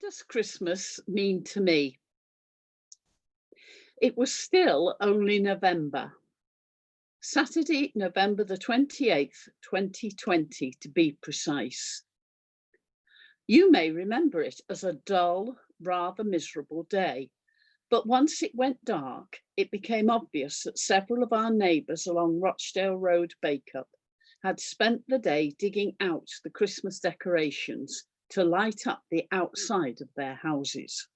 does Christmas mean to me? It was still only November. Saturday, November the 28th, 2020, to be precise. You may remember it as a dull, rather miserable day, but once it went dark, it became obvious that several of our neighbours along Rochdale Road, Bacup, had spent the day digging out the Christmas decorations to light up the outside of their houses.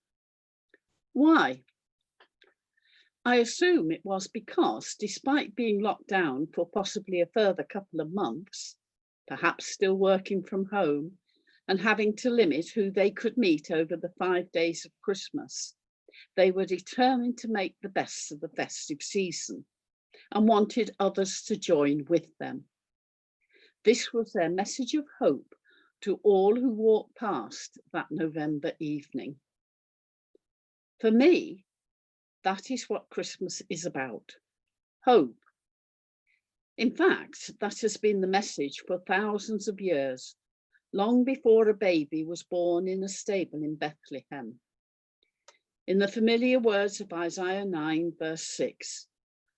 Why? I assume it was because, despite being locked down for possibly a further couple of months, perhaps still working from home and having to limit who they could meet over the 5 days of Christmas, they were determined to make the best of the festive season and wanted others to join with them. This was their message of hope to all who walked past that November evening. For me, that is what Christmas is about, hope. In fact, that has been the message for thousands of years, long before a baby was born in a stable in Bethlehem. In the familiar words of Isaiah 9, verse 6,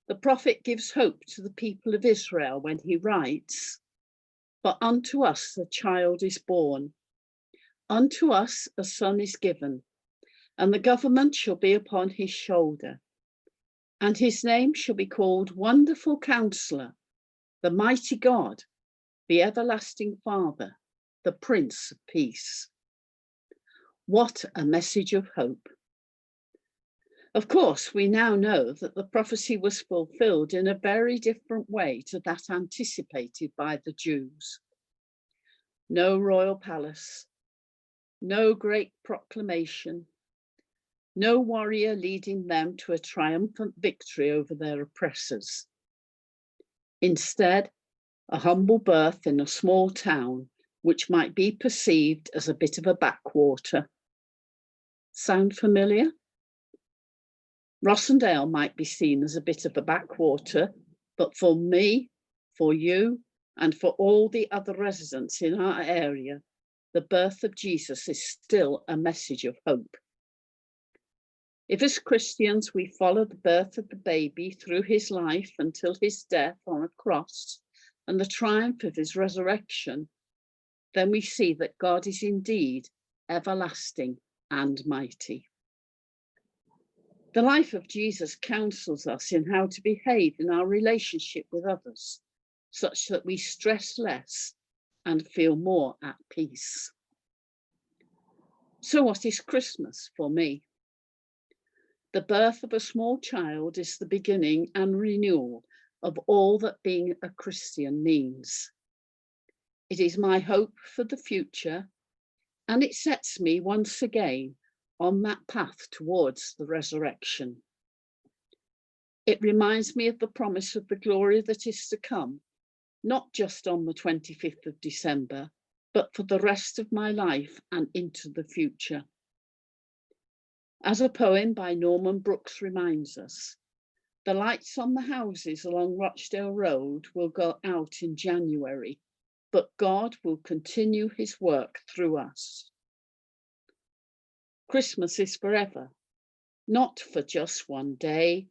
the prophet gives hope to the people of Israel when he writes, "For unto us a child is born, unto us a son is given, and the government shall be upon his shoulder. And his name shall be called Wonderful Counselor, the Mighty God, the Everlasting Father, the Prince of Peace." What a message of hope. Of course, we now know that the prophecy was fulfilled in a very different way to that anticipated by the Jews. No royal palace, no great proclamation, no warrior leading them to a triumphant victory over their oppressors. Instead, a humble birth in a small town, which might be perceived as a bit of a backwater. Sound familiar? Rossendale might be seen as a bit of a backwater, but for me, for you, and for all the other residents in our area, the birth of Jesus is still a message of hope. If as Christians we follow the birth of the baby through his life until his death on a cross and the triumph of his resurrection, then we see that God is indeed everlasting and mighty. The life of Jesus counsels us in how to behave in our relationship with others, such that we stress less and feel more at peace. So what is Christmas for me? The birth of a small child is the beginning and renewal of all that being a Christian means. It is my hope for the future, and it sets me once again on that path towards the resurrection. It reminds me of the promise of the glory that is to come, not just on the 25th of December, but for the rest of my life and into the future. As a poem by Norman Brooks reminds us, the lights on the houses along Rochdale Road will go out in January, but God will continue his work through us. Christmas is forever, not for just one day,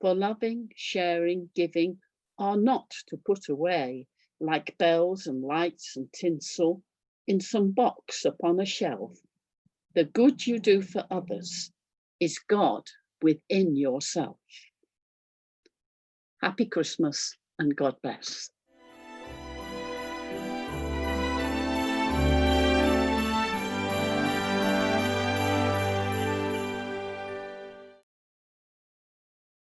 for loving, sharing, giving are not to put away like bells and lights and tinsel in some box upon a shelf. The good you do for others is God within yourself. Happy Christmas and God bless.